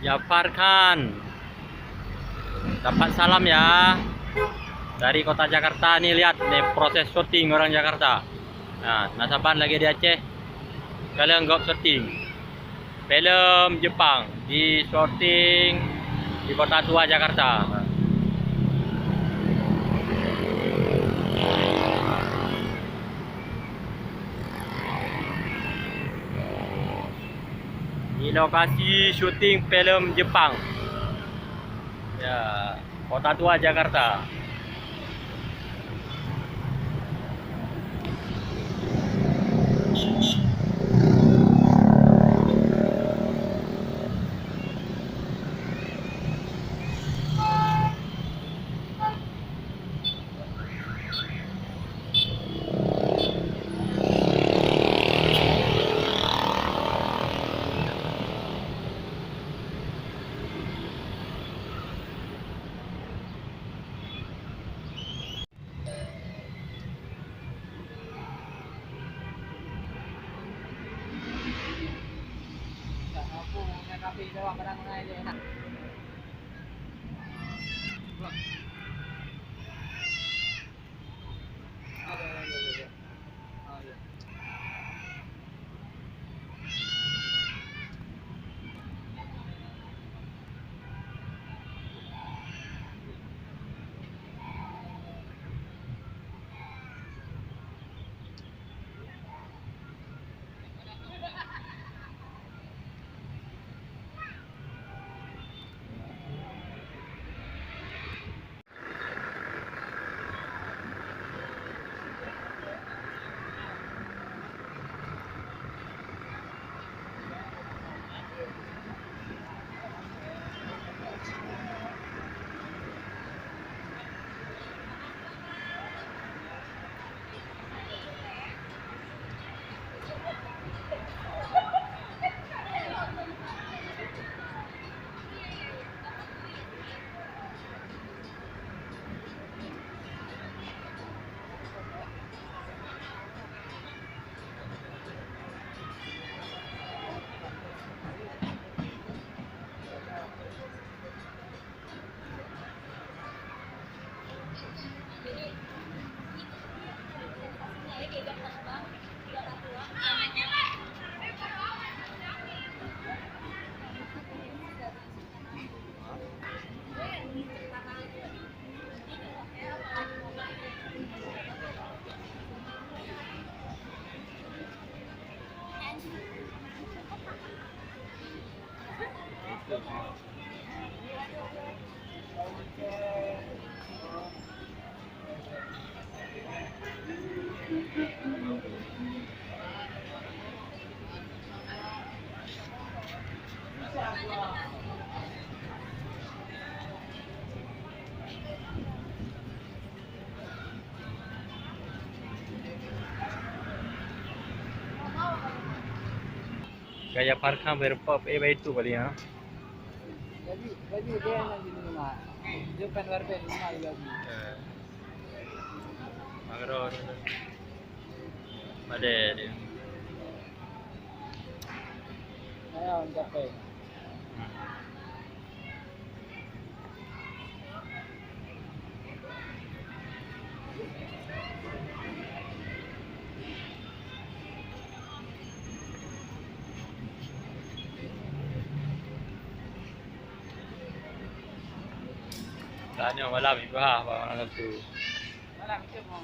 Jafar Khan, dapat salam ya dari kota Jakarta. Nih lihat nih proses syuting orang Jakarta. Nah, Nasaban lagi di Aceh. Kalian nggak syuting film Jepang di syuting di kota tua Jakarta. Di lokasi syuting film Jepang. Ya, kota tua Jakarta. Gaya Farkhan berpop itu kali ya. Baju dia nanti di rumah. Dia pengen rumah lagi. Magro. Ada dia. Ayo, capek. Tanya malam ibu apa orang tu. Malam itu mau.